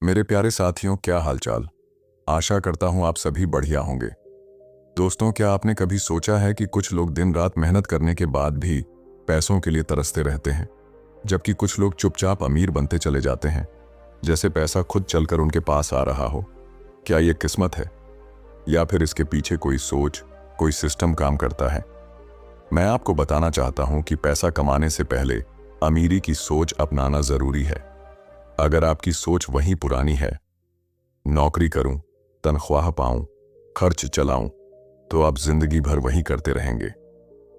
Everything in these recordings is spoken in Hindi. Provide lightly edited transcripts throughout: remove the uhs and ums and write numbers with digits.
मेरे प्यारे साथियों, क्या हालचाल। आशा करता हूं आप सभी बढ़िया होंगे। दोस्तों, क्या आपने कभी सोचा है कि कुछ लोग दिन रात मेहनत करने के बाद भी पैसों के लिए तरसते रहते हैं, जबकि कुछ लोग चुपचाप अमीर बनते चले जाते हैं, जैसे पैसा खुद चलकर उनके पास आ रहा हो। क्या ये किस्मत है, या फिर इसके पीछे कोई सोच, कोई सिस्टम काम करता है? मैं आपको बताना चाहता हूं कि पैसा कमाने से पहले अमीरी की सोच अपनाना जरूरी है। अगर आपकी सोच वही पुरानी है, नौकरी करूं, तनख्वाह पाऊं, खर्च चलाऊं, तो आप जिंदगी भर वही करते रहेंगे।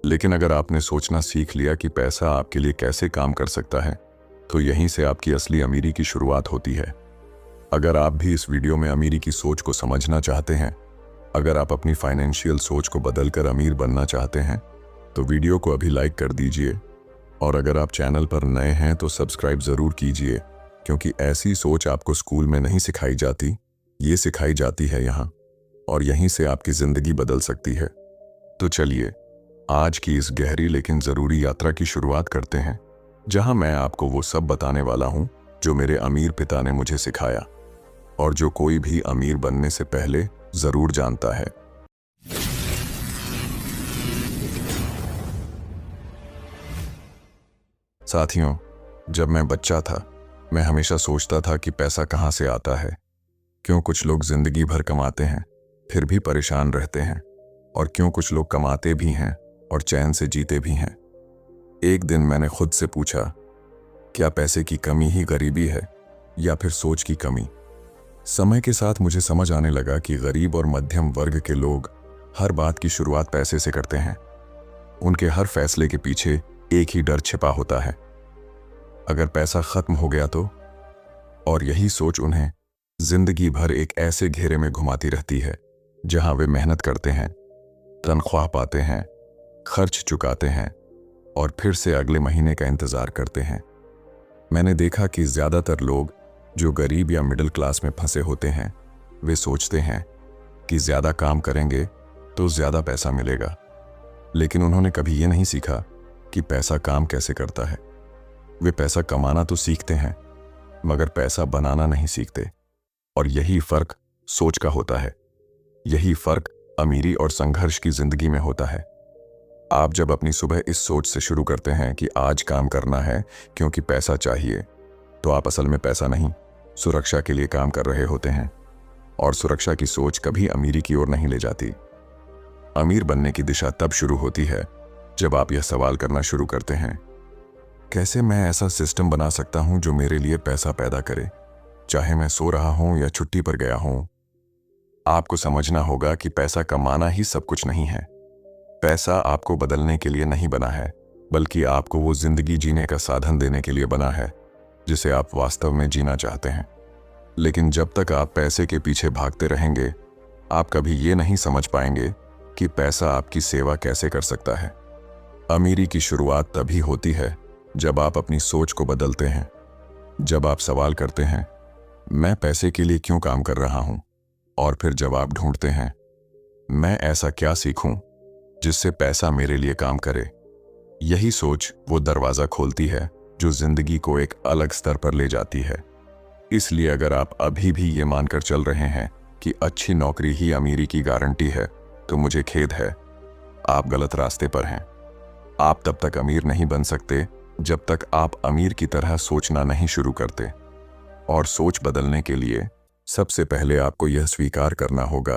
लेकिन अगर आपने सोचना सीख लिया कि पैसा आपके लिए कैसे काम कर सकता है, तो यहीं से आपकी असली अमीरी की शुरुआत होती है। अगर आप भी इस वीडियो में अमीरी की सोच को समझना चाहते हैं, अगर आप अपनी फाइनेंशियल सोच को बदलकर अमीर बनना चाहते हैं, तो वीडियो को अभी लाइक कर दीजिए। और अगर आप चैनल पर नए हैं तो सब्सक्राइब जरूर कीजिए, क्योंकि ऐसी सोच आपको स्कूल में नहीं सिखाई जाती, ये सिखाई जाती है यहाँ, और यहीं से आपकी जिंदगी बदल सकती है। तो चलिए आज की इस गहरी लेकिन जरूरी यात्रा की शुरुआत करते हैं, जहां मैं आपको वो सब बताने वाला हूं जो मेरे अमीर पिता ने मुझे सिखाया, और जो कोई भी अमीर बनने से पहले जरूर जानता है। साथियों, जब मैं बच्चा था, मैं हमेशा सोचता था कि पैसा कहाँ से आता है, क्यों कुछ लोग जिंदगी भर कमाते हैं फिर भी परेशान रहते हैं, और क्यों कुछ लोग कमाते भी हैं और चैन से जीते भी हैं। एक दिन मैंने खुद से पूछा, क्या पैसे की कमी ही गरीबी है, या फिर सोच की कमी? समय के साथ मुझे समझ आने लगा कि गरीब और मध्यम वर्ग के लोग हर बात की शुरुआत पैसे से करते हैं। उनके हर फैसले के पीछे एक ही डर छिपा होता है, अगर पैसा खत्म हो गया तो। और यही सोच उन्हें जिंदगी भर एक ऐसे घेरे में घुमाती रहती है जहां वे मेहनत करते हैं, तनख्वाह पाते हैं, खर्च चुकाते हैं, और फिर से अगले महीने का इंतजार करते हैं। मैंने देखा कि ज्यादातर लोग जो गरीब या मिडिल क्लास में फंसे होते हैं, वे सोचते हैं कि ज्यादा काम करेंगे तो ज्यादा पैसा मिलेगा, लेकिन उन्होंने कभी ये नहीं सीखा कि पैसा काम कैसे करता है। वे पैसा कमाना तो सीखते हैं, मगर पैसा बनाना नहीं सीखते। और यही फर्क सोच का होता है, यही फर्क अमीरी और संघर्ष की जिंदगी में होता है। आप जब अपनी सुबह इस सोच से शुरू करते हैं कि आज काम करना है क्योंकि पैसा चाहिए, तो आप असल में पैसा नहीं, सुरक्षा के लिए काम कर रहे होते हैं। और सुरक्षा की सोच कभी अमीरी की ओर नहीं ले जाती। अमीर बनने की दिशा तब शुरू होती है जब आप यह सवाल करना शुरू करते हैं, कैसे मैं ऐसा सिस्टम बना सकता हूं जो मेरे लिए पैसा पैदा करे, चाहे मैं सो रहा हूं या छुट्टी पर गया हूं। आपको समझना होगा कि पैसा कमाना ही सब कुछ नहीं है। पैसा आपको बदलने के लिए नहीं बना है, बल्कि आपको वो जिंदगी जीने का साधन देने के लिए बना है जिसे आप वास्तव में जीना चाहते हैं। लेकिन जब तक आप पैसे के पीछे भागते रहेंगे, आप कभी ये नहीं समझ पाएंगे कि पैसा आपकी सेवा कैसे कर सकता है। अमीरी की शुरुआत तभी होती है जब आप अपनी सोच को बदलते हैं, जब आप सवाल करते हैं, मैं पैसे के लिए क्यों काम कर रहा हूं, और फिर जवाब ढूंढते हैं, मैं ऐसा क्या सीखूं जिससे पैसा मेरे लिए काम करे। यही सोच वो दरवाजा खोलती है जो जिंदगी को एक अलग स्तर पर ले जाती है। इसलिए अगर आप अभी भी ये मानकर चल रहे हैं कि अच्छी नौकरी ही अमीरी की गारंटी है, तो मुझे खेद है, आप गलत रास्ते पर हैं। आप तब तक अमीर नहीं बन सकते जब तक आप अमीर की तरह सोचना नहीं शुरू करते। और सोच बदलने के लिए सबसे पहले आपको यह स्वीकार करना होगा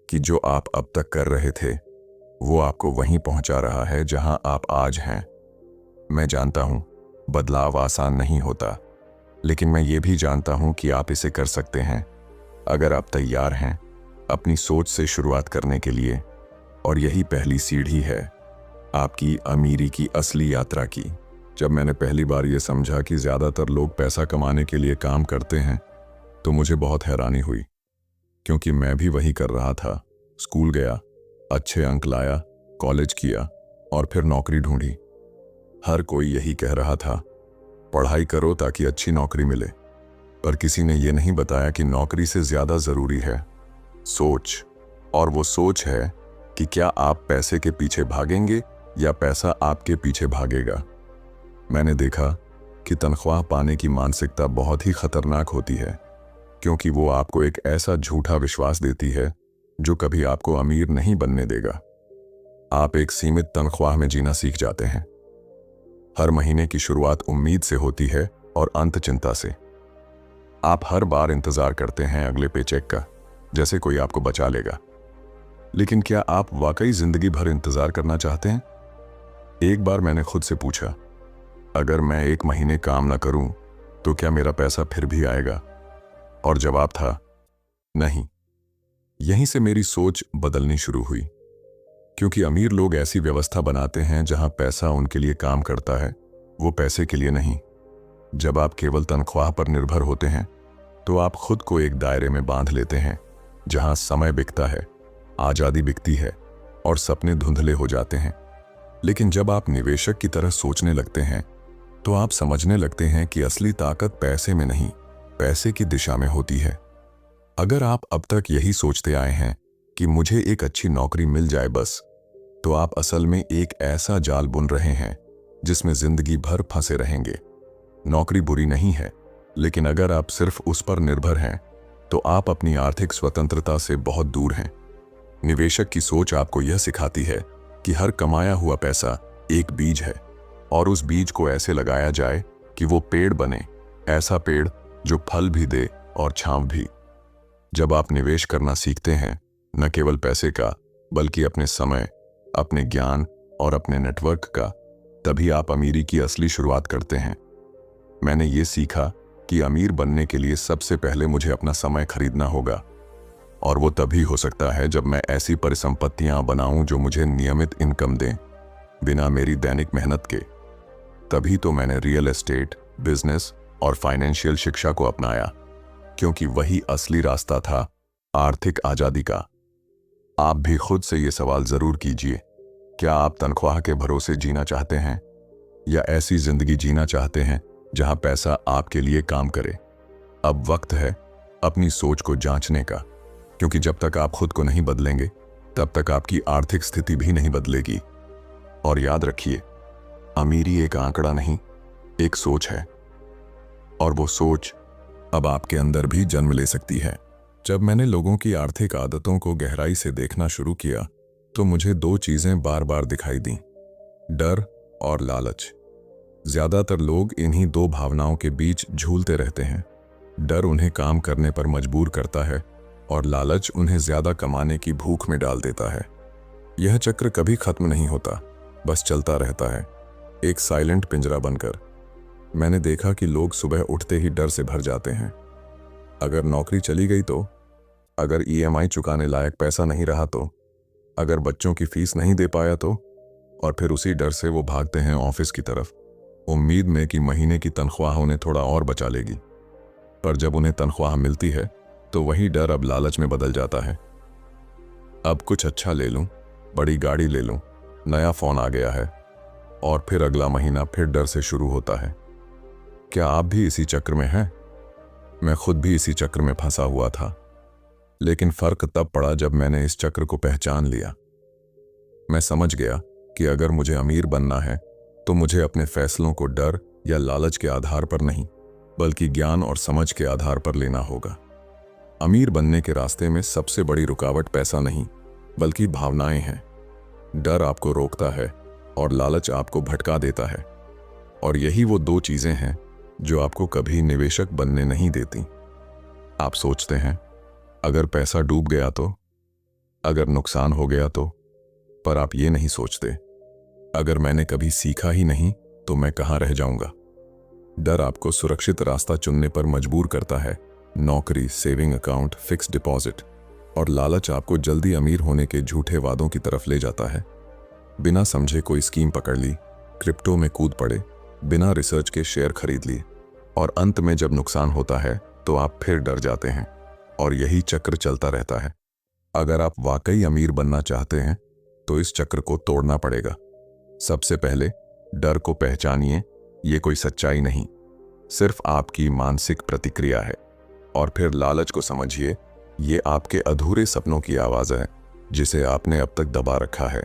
कि जो आप अब तक कर रहे थे, वो आपको वहीं पहुंचा रहा है जहां आप आज हैं। मैं जानता हूं बदलाव आसान नहीं होता, लेकिन मैं ये भी जानता हूं कि आप इसे कर सकते हैं अगर आप तैयार हैं अपनी सोच से शुरुआत करने के लिए। और यही पहली सीढ़ी है आपकी अमीरी की असली यात्रा की। जब मैंने पहली बार ये समझा कि ज़्यादातर लोग पैसा कमाने के लिए काम करते हैं, तो मुझे बहुत हैरानी हुई, क्योंकि मैं भी वही कर रहा था। स्कूल गया, अच्छे अंक लाया, कॉलेज किया, और फिर नौकरी ढूंढी। हर कोई यही कह रहा था, पढ़ाई करो ताकि अच्छी नौकरी मिले। पर किसी ने ये नहीं बताया कि नौकरी से ज़्यादा ज़रूरी है सोच। और वो सोच है कि क्या आप पैसे के पीछे भागेंगे या पैसा आपके पीछे भागेगा। मैंने देखा कि तनख्वाह पाने की मानसिकता बहुत ही खतरनाक होती है, क्योंकि वो आपको एक ऐसा झूठा विश्वास देती है जो कभी आपको अमीर नहीं बनने देगा। आप एक सीमित तनख्वाह में जीना सीख जाते हैं। हर महीने की शुरुआत उम्मीद से होती है और अंत चिंता से। आप हर बार इंतजार करते हैं अगले पेचेक का, जैसे कोई आपको बचा लेगा। लेकिन क्या आप वाकई जिंदगी भर इंतजार करना चाहते हैं? एक बार मैंने खुद से पूछा, अगर मैं 1 महीने काम ना करूं तो क्या मेरा पैसा फिर भी आएगा? और जवाब था नहीं। यहीं से मेरी सोच बदलनी शुरू हुई, क्योंकि अमीर लोग ऐसी व्यवस्था बनाते हैं जहां पैसा उनके लिए काम करता है, वो पैसे के लिए नहीं। जब आप केवल तनख्वाह पर निर्भर होते हैं तो आप खुद को एक दायरे में बांध लेते हैं जहां समय बिकता है, आजादी बिकती है और सपने धुंधले हो जाते हैं। लेकिन जब आप निवेशक की तरह सोचने लगते हैं तो आप समझने लगते हैं कि असली ताकत पैसे में नहीं, पैसे की दिशा में होती है। अगर आप अब तक यही सोचते आए हैं कि मुझे एक अच्छी नौकरी मिल जाए बस, तो आप असल में एक ऐसा जाल बुन रहे हैं जिसमें जिंदगी भर फंसे रहेंगे। नौकरी बुरी नहीं है, लेकिन अगर आप सिर्फ उस पर निर्भर हैं तो आप अपनी आर्थिक स्वतंत्रता से बहुत दूर हैं। निवेशक की सोच आपको यह सिखाती है कि हर कमाया हुआ पैसा एक बीज है और उस बीज को ऐसे लगाया जाए कि वो पेड़ बने, ऐसा पेड़ जो फल भी दे और छांव भी। जब आप निवेश करना सीखते हैं, न केवल पैसे का बल्कि अपने समय, अपने ज्ञान और अपने नेटवर्क का, तभी आप अमीरी की असली शुरुआत करते हैं। मैंने ये सीखा कि अमीर बनने के लिए सबसे पहले मुझे अपना समय खरीदना होगा, और वो तभी हो सकता है जब मैं ऐसी परिसंपत्तियां बनाऊं जो मुझे नियमित इनकम दें, बिना मेरी दैनिक मेहनत के। तभी तो मैंने रियल एस्टेट, बिजनेस और फाइनेंशियल शिक्षा को अपनाया, क्योंकि वही असली रास्ता था आर्थिक आजादी का। आप भी खुद से ये सवाल जरूर कीजिए, क्या आप तनख्वाह के भरोसे जीना चाहते हैं या ऐसी जिंदगी जीना चाहते हैं जहां पैसा आपके लिए काम करे? अब वक्त है अपनी सोच को जांचने का, क्योंकि जब तक आप खुद को नहीं बदलेंगे तब तक आपकी आर्थिक स्थिति भी नहीं बदलेगी। और याद रखिए, अमीरी एक आंकड़ा नहीं, एक सोच है, और वो सोच अब आपके अंदर भी जन्म ले सकती है। जब मैंने लोगों की आर्थिक आदतों को गहराई से देखना शुरू किया तो मुझे 2 चीजें बार बार दिखाई दी, डर और लालच। ज्यादातर लोग इन्हीं 2 भावनाओं के बीच झूलते रहते हैं। डर उन्हें काम करने पर मजबूर करता है और लालच उन्हें ज्यादा कमाने की भूख में डाल देता है। यह चक्र कभी खत्म नहीं होता, बस चलता रहता है, एक साइलेंट पिंजरा बनकर। मैंने देखा कि लोग सुबह उठते ही डर से भर जाते हैं। अगर नौकरी चली गई तो, अगर ईएमआई चुकाने लायक पैसा नहीं रहा तो, अगर बच्चों की फीस नहीं दे पाया तो, और फिर उसी डर से वो भागते हैं ऑफिस की तरफ, उम्मीद में कि महीने की तनख्वाह उन्हें थोड़ा और बचा लेगी। पर जब उन्हें तनख्वाह मिलती है तो वही डर अब लालच में बदल जाता है। अब कुछ अच्छा ले लूं, बड़ी गाड़ी ले लूं, नया फोन आ गया है, और फिर अगला महीना फिर डर से शुरू होता है। क्या आप भी इसी चक्र में हैं? मैं खुद भी इसी चक्र में फंसा हुआ था, लेकिन फर्क तब पड़ा जब मैंने इस चक्र को पहचान लिया। मैं समझ गया कि अगर मुझे अमीर बनना है तो मुझे अपने फैसलों को डर या लालच के आधार पर नहीं, बल्कि ज्ञान और समझ के आधार पर लेना होगा। अमीर बनने के रास्ते में सबसे बड़ी रुकावट पैसा नहीं, बल्कि भावनाएं हैं। डर आपको रोकता है और लालच आपको भटका देता है, और यही वो 2 चीजें हैं जो आपको कभी निवेशक बनने नहीं देती। आप सोचते हैं, अगर पैसा डूब गया तो, अगर नुकसान हो गया तो, पर आप ये नहीं सोचते, अगर मैंने कभी सीखा ही नहीं तो मैं कहां रह जाऊंगा। डर आपको सुरक्षित रास्ता चुनने पर मजबूर करता है, नौकरी, सेविंग अकाउंट, फिक्स डिपॉजिट, और लालच आपको जल्दी अमीर होने के झूठे वादों की तरफ ले जाता है। बिना समझे कोई स्कीम पकड़ ली, क्रिप्टो में कूद पड़े, बिना रिसर्च के शेयर खरीद लिए, और अंत में जब नुकसान होता है तो आप फिर डर जाते हैं, और यही चक्र चलता रहता है। अगर आप वाकई अमीर बनना चाहते हैं तो इस चक्र को तोड़ना पड़ेगा। सबसे पहले डर को पहचानिए, ये कोई सच्चाई नहीं, सिर्फ आपकी मानसिक प्रतिक्रिया है। और फिर लालच को समझिए, ये आपके अधूरे सपनों की आवाज है जिसे आपने अब तक दबा रखा है।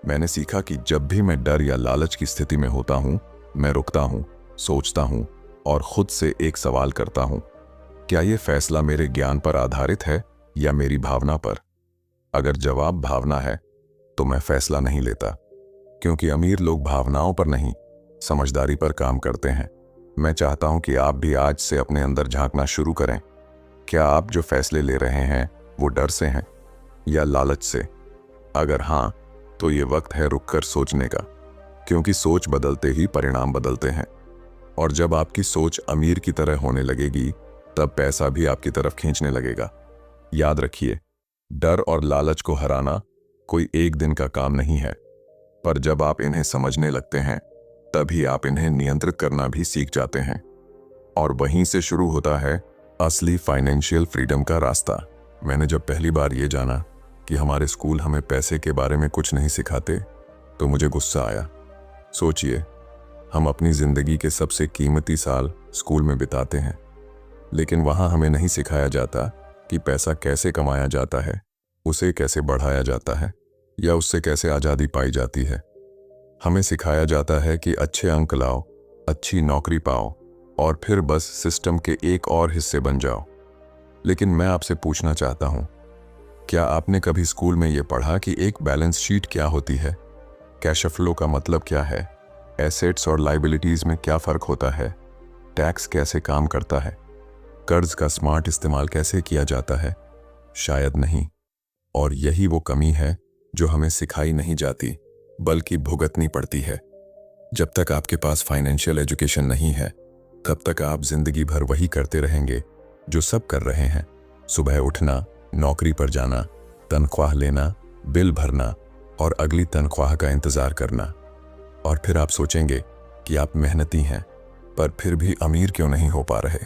मैंने सीखा कि जब भी मैं डर या लालच की स्थिति में होता हूं, मैं रुकता हूं, सोचता हूं और खुद से एक सवाल करता हूं, क्या ये फैसला मेरे ज्ञान पर आधारित है या मेरी भावना पर? अगर जवाब भावना है तो मैं फैसला नहीं लेता, क्योंकि अमीर लोग भावनाओं पर नहीं, समझदारी पर काम करते हैं। मैं चाहता हूं कि आप भी आज से अपने अंदर झांकना शुरू करें। क्या आप जो फैसले ले रहे हैं वो डर से हैं या लालच से? अगर हां, तो ये वक्त है रुककर सोचने का, क्योंकि सोच बदलते ही परिणाम बदलते हैं। और जब आपकी सोच अमीर की तरह होने लगेगी, तब पैसा भी आपकी तरफ खींचने लगेगा। याद रखिए, डर और लालच को हराना कोई एक दिन का काम नहीं है, पर जब आप इन्हें समझने लगते हैं, तभी आप इन्हें नियंत्रित करना भी सीख जाते हैं। और वहीं से शुरू होता है असली फाइनेंशियल फ्रीडम का रास्ता। मैंने जब पहली बार ये जाना कि हमारे स्कूल हमें पैसे के बारे में कुछ नहीं सिखाते, तो मुझे गुस्सा आया। सोचिए, हम अपनी जिंदगी के सबसे कीमती साल स्कूल में बिताते हैं, लेकिन वहां हमें नहीं सिखाया जाता कि पैसा कैसे कमाया जाता है, उसे कैसे बढ़ाया जाता है, या उससे कैसे आज़ादी पाई जाती है। हमें सिखाया जाता है कि अच्छे अंक लाओ, अच्छी नौकरी पाओ और फिर बस सिस्टम के एक और हिस्से बन जाओ। लेकिन मैं आपसे पूछना चाहता हूं, क्या आपने कभी स्कूल में यह पढ़ा कि एक बैलेंस शीट क्या होती है? कैश फ्लो का मतलब क्या है? एसेट्स और लाइबिलिटीज में क्या फर्क होता है? टैक्स कैसे काम करता है? कर्ज का स्मार्ट इस्तेमाल कैसे किया जाता है? शायद नहीं। और यही वो कमी है जो हमें सिखाई नहीं जाती, बल्कि भुगतनी पड़ती है। जब तक आपके पास फाइनेंशियल एजुकेशन नहीं है, तब तक आप जिंदगी भर वही करते रहेंगे जो सब कर रहे हैं। सुबह उठना, नौकरी पर जाना, तनख्वाह लेना, बिल भरना और अगली तनख्वाह का इंतजार करना। और फिर आप सोचेंगे कि आप मेहनती हैं, पर फिर भी अमीर क्यों नहीं हो पा रहे।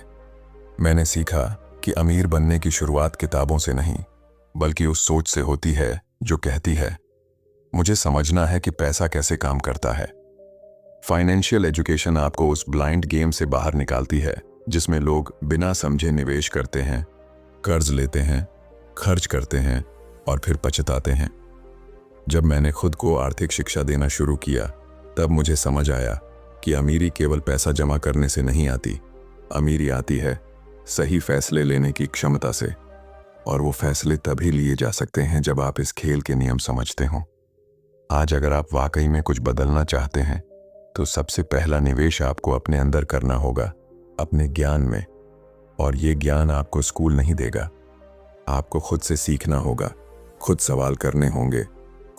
मैंने सीखा कि अमीर बनने की शुरुआत किताबों से नहीं, बल्कि उस सोच से होती है जो कहती है, मुझे समझना है कि पैसा कैसे काम करता है। फाइनेंशियल एजुकेशन आपको उस ब्लाइंड गेम से बाहर निकालती है जिसमें लोग बिना समझे निवेश करते हैं, कर्ज लेते हैं, खर्च करते हैं और फिर पछताते हैं। जब मैंने खुद को आर्थिक शिक्षा देना शुरू किया, तब मुझे समझ आया कि अमीरी केवल पैसा जमा करने से नहीं आती। अमीरी आती है सही फैसले लेने की क्षमता से, और वो फैसले तभी लिए जा सकते हैं जब आप इस खेल के नियम समझते हो। आज अगर आप वाकई में कुछ बदलना चाहते हैं, तो सबसे पहला निवेश आपको अपने अंदर करना होगा, अपने ज्ञान में। और ये ज्ञान आपको स्कूल नहीं देगा। आपको खुद से सीखना होगा, खुद सवाल करने होंगे,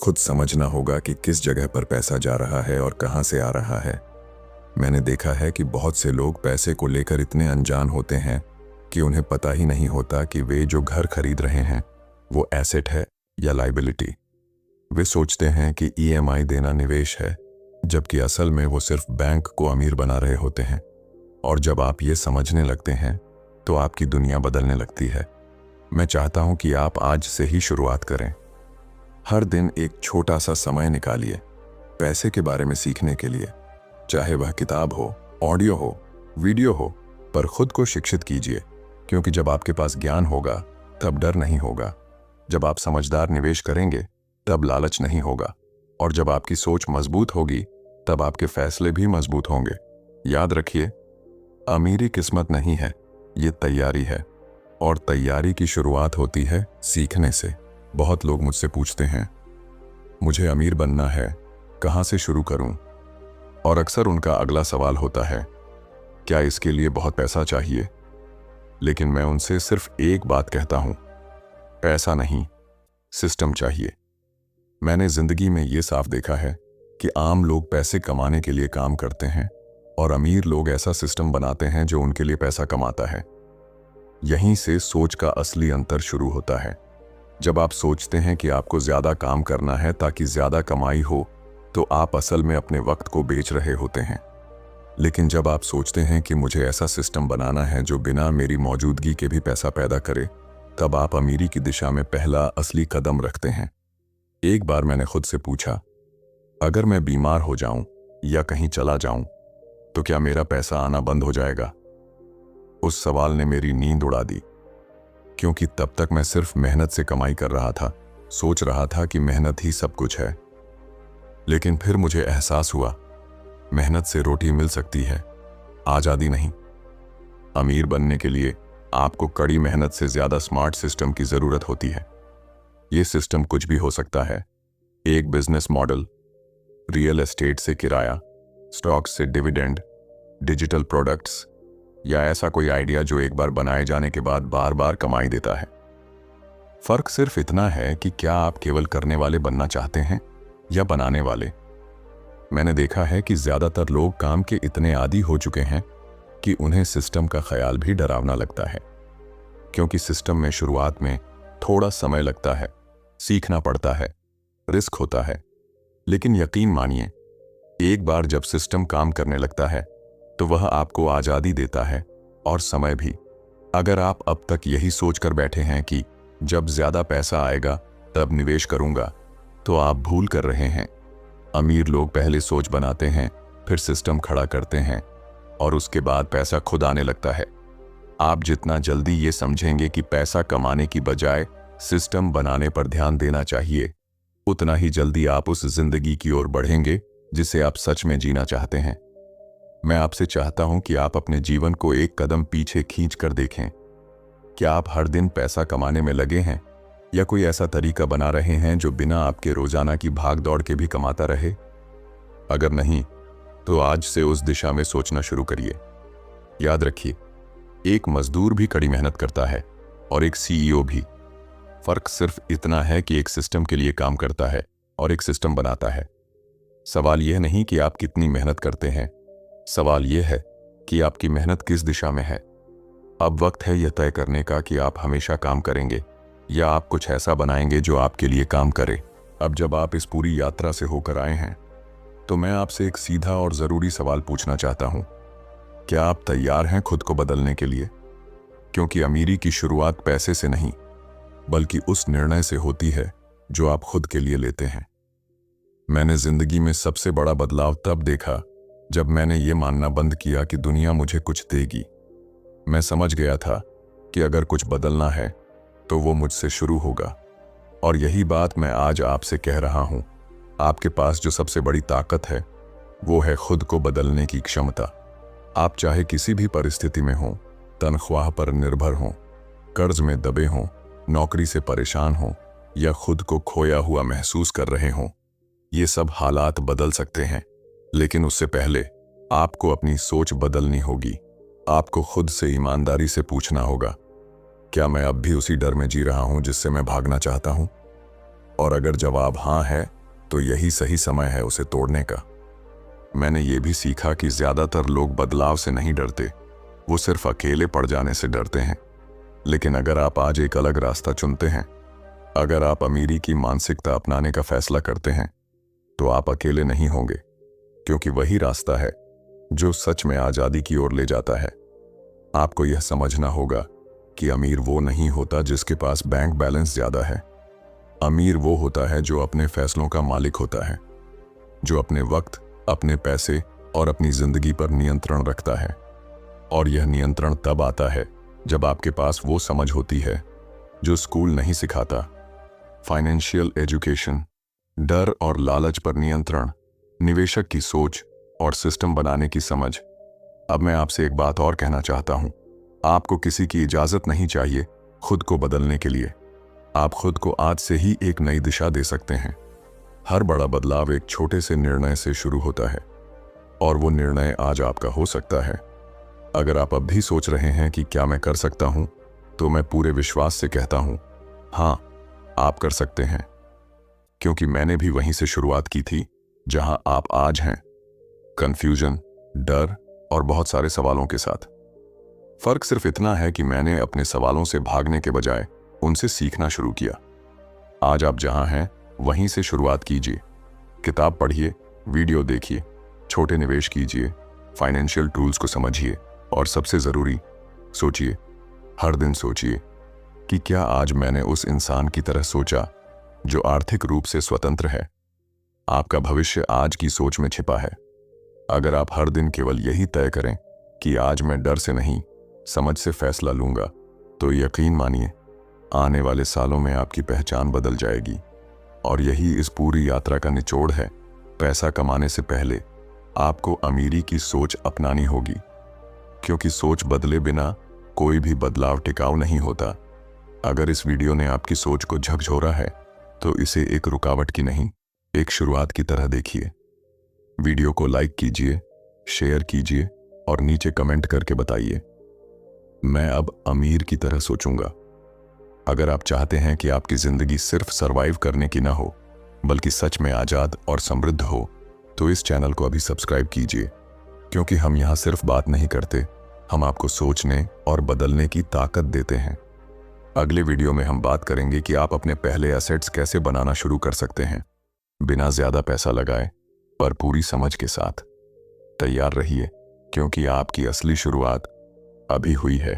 खुद समझना होगा कि किस जगह पर पैसा जा रहा है और कहां से आ रहा है। मैंने देखा है कि बहुत से लोग पैसे को लेकर इतने अनजान होते हैं कि उन्हें पता ही नहीं होता कि वे जो घर खरीद रहे हैं वो एसेट है या लाइबिलिटी। वे सोचते हैं कि ईएमआई देना निवेश है, जबकि असल में वो सिर्फ बैंक को अमीर बना रहे होते हैं। और जब आप ये समझने लगते हैं, तो आपकी दुनिया बदलने लगती है। मैं चाहता हूं कि आप आज से ही शुरुआत करें। हर दिन एक छोटा सा समय निकालिए पैसे के बारे में सीखने के लिए, चाहे वह किताब हो, ऑडियो हो, वीडियो हो, पर खुद को शिक्षित कीजिए। क्योंकि जब आपके पास ज्ञान होगा, तब डर नहीं होगा। जब आप समझदार निवेश करेंगे, तब लालच नहीं होगा। और जब आपकी सोच मजबूत होगी, तब आपके फैसले भी मजबूत होंगे। याद रखिए, अमीरी किस्मत नहीं है, ये तैयारी है। और तैयारी की शुरुआत होती है सीखने से। बहुत लोग मुझसे पूछते हैं, मुझे अमीर बनना है, कहां से शुरू करूं? और अक्सर उनका अगला सवाल होता है, क्या इसके लिए बहुत पैसा चाहिए? लेकिन मैं उनसे सिर्फ एक बात कहता हूं, पैसा नहीं, सिस्टम चाहिए। मैंने जिंदगी में ये साफ देखा है कि आम लोग पैसे कमाने के लिए काम करते हैं और अमीर लोग ऐसा सिस्टम बनाते हैं जो उनके लिए पैसा कमाता है। यहीं से सोच का असली अंतर शुरू होता है। जब आप सोचते हैं कि आपको ज्यादा काम करना है ताकि ज्यादा कमाई हो, तो आप असल में अपने वक्त को बेच रहे होते हैं। लेकिन जब आप सोचते हैं कि मुझे ऐसा सिस्टम बनाना है जो बिना मेरी मौजूदगी के भी पैसा पैदा करे, तब आप अमीरी की दिशा में पहला असली कदम रखते हैं। एक बार मैंने खुद से पूछा, अगर मैं बीमार हो जाऊं या कहीं चला जाऊं, तो क्या मेरा पैसा आना बंद हो जाएगा? उस सवाल ने मेरी नींद उड़ा दी, क्योंकि तब तक मैं सिर्फ मेहनत से कमाई कर रहा था, सोच रहा था कि मेहनत ही सब कुछ है। लेकिन फिर मुझे एहसास हुआ, मेहनत से रोटी मिल सकती है, आजादी नहीं। अमीर बनने के लिए आपको कड़ी मेहनत से ज्यादा स्मार्ट सिस्टम की जरूरत होती है। ये सिस्टम कुछ भी हो सकता है। एक बिजनेस मॉडल, रियल एस्टेट से किराया, स्टॉक्स से डिविडेंड, डिजिटल प्रोडक्ट्स, या ऐसा कोई आइडिया जो एक बार बनाए जाने के बाद बार बार कमाई देता है। फर्क सिर्फ इतना है कि क्या आप केवल करने वाले बनना चाहते हैं या बनाने वाले। मैंने देखा है कि ज्यादातर लोग काम के इतने आदी हो चुके हैं कि उन्हें सिस्टम का ख्याल भी डरावना लगता है, क्योंकि सिस्टम में शुरुआत में थोड़ा समय लगता है, सीखना पड़ता है, रिस्क होता है। लेकिन यकीन मानिए, एक बार जब सिस्टम काम करने लगता है तो वह आपको आज़ादी देता है और समय भी। अगर आप अब तक यही सोचकर बैठे हैं कि जब ज्यादा पैसा आएगा तब निवेश करूंगा, तो आप भूल कर रहे हैं। अमीर लोग पहले सोच बनाते हैं, फिर सिस्टम खड़ा करते हैं और उसके बाद पैसा खुद आने लगता है। आप जितना जल्दी ये समझेंगे कि पैसा कमाने की बजाय सिस्टम बनाने पर ध्यान देना चाहिए, उतना ही जल्दी आप उस जिंदगी की ओर बढ़ेंगे जिसे आप सच में जीना चाहते हैं। मैं आपसे चाहता हूं कि आप अपने जीवन को एक कदम पीछे खींच कर देखें। क्या आप हर दिन पैसा कमाने में लगे हैं, या कोई ऐसा तरीका बना रहे हैं जो बिना आपके रोजाना की भाग दौड़ के भी कमाता रहे? अगर नहीं, तो आज से उस दिशा में सोचना शुरू करिए। याद रखिए, एक मजदूर भी कड़ी मेहनत करता है और एक सीईओ भी। फर्क सिर्फ इतना है कि एक सिस्टम के लिए काम करता है और एक सिस्टम बनाता है। सवाल यह नहीं कि आप कितनी मेहनत करते हैं, सवाल यह है कि आपकी मेहनत किस दिशा में है। अब वक्त है यह तय करने का कि आप हमेशा काम करेंगे या आप कुछ ऐसा बनाएंगे जो आपके लिए काम करे। अब जब आप इस पूरी यात्रा से होकर आए हैं, तो मैं आपसे एक सीधा और जरूरी सवाल पूछना चाहता हूं। क्या आप तैयार हैं खुद को बदलने के लिए? क्योंकि अमीरी की शुरुआत पैसे से नहीं, बल्कि उस निर्णय से होती है जो आप खुद के लिए लेते हैं। मैंने जिंदगी में सबसे बड़ा बदलाव तब देखा जब मैंने ये मानना बंद किया कि दुनिया मुझे कुछ देगी। मैं समझ गया था कि अगर कुछ बदलना है तो वो मुझसे शुरू होगा। और यही बात मैं आज आपसे कह रहा हूं। आपके पास जो सबसे बड़ी ताकत है वो है खुद को बदलने की क्षमता। आप चाहे किसी भी परिस्थिति में हों, तनख्वाह पर निर्भर हों, कर्ज में दबे हों, नौकरी से परेशान हों, या खुद को खोया हुआ महसूस कर रहे हों, ये सब हालात बदल सकते हैं। लेकिन उससे पहले आपको अपनी सोच बदलनी होगी। आपको खुद से ईमानदारी से पूछना होगा, क्या मैं अब भी उसी डर में जी रहा हूं जिससे मैं भागना चाहता हूं? और अगर जवाब हां है, तो यही सही समय है उसे तोड़ने का। मैंने ये भी सीखा कि ज्यादातर लोग बदलाव से नहीं डरते, वो सिर्फ अकेले पड़ जाने से डरते हैं। लेकिन अगर आप आज एक अलग रास्ता चुनते हैं, अगर आप अमीरी की मानसिकता अपनाने का फैसला करते हैं, तो आप अकेले नहीं होंगे, क्योंकि वही रास्ता है जो सच में आजादी की ओर ले जाता है। आपको यह समझना होगा कि अमीर वो नहीं होता जिसके पास बैंक बैलेंस ज्यादा है। अमीर वो होता है जो अपने फैसलों का मालिक होता है, जो अपने वक्त, अपने पैसे और अपनी जिंदगी पर नियंत्रण रखता है। और यह नियंत्रण तब आता है जब आपके पास वो समझ होती है जो स्कूल नहीं सिखाता। फाइनेंशियल एजुकेशन, डर और लालच पर नियंत्रण, निवेशक की सोच और सिस्टम बनाने की समझ। अब मैं आपसे एक बात और कहना चाहता हूं। आपको किसी की इजाजत नहीं चाहिए खुद को बदलने के लिए। आप खुद को आज से ही एक नई दिशा दे सकते हैं। हर बड़ा बदलाव एक छोटे से निर्णय से शुरू होता है, और वो निर्णय आज आपका हो सकता है। अगर आप अब भी सोच रहे हैं कि क्या मैं कर सकता हूं, तो मैं पूरे विश्वास से कहता हूं, हां, आप कर सकते हैं। क्योंकि मैंने भी वहीं से शुरुआत की थी जहां आप आज हैं, कंफ्यूजन, डर और बहुत सारे सवालों के साथ। फर्क सिर्फ इतना है कि मैंने अपने सवालों से भागने के बजाय उनसे सीखना शुरू किया। आज आप जहां हैं वहीं से शुरुआत कीजिए। किताब पढ़िए, वीडियो देखिए, छोटे निवेश कीजिए, फाइनेंशियल टूल्स को समझिए, और सबसे जरूरी, सोचिए, हर दिन सोचिए कि क्या आज मैंने उस इंसान की तरह सोचा जो आर्थिक रूप से स्वतंत्र है। आपका भविष्य आज की सोच में छिपा है। अगर आप हर दिन केवल यही तय करें कि आज मैं डर से नहीं, समझ से फैसला लूंगा, तो यकीन मानिए, आने वाले सालों में आपकी पहचान बदल जाएगी। और यही इस पूरी यात्रा का निचोड़ है। पैसा कमाने से पहले आपको अमीरी की सोच अपनानी होगी, क्योंकि सोच बदले बिना कोई भी बदलाव टिकाऊ नहीं होता। अगर इस वीडियो ने आपकी सोच को झकझोरा है तो इसे एक रुकावट की नहीं, एक शुरुआत की तरह देखिए। वीडियो को लाइक कीजिए, शेयर कीजिए और नीचे कमेंट करके बताइए, मैं अब अमीर की तरह सोचूंगा। अगर आप चाहते हैं कि आपकी जिंदगी सिर्फ सरवाइव करने की ना हो बल्कि सच में आजाद और समृद्ध हो, तो इस चैनल को अभी सब्सक्राइब कीजिए, क्योंकि हम यहाँ सिर्फ बात नहीं करते, हम आपको सोचने और बदलने की ताकत देते हैं। अगले वीडियो में हम बात करेंगे कि आप अपने पहले एसेट्स कैसे बनाना शुरू कर सकते हैं, बिना ज्यादा पैसा लगाए पर पूरी समझ के साथ। तैयार रहिए, क्योंकि आपकी असली शुरुआत अभी हुई है।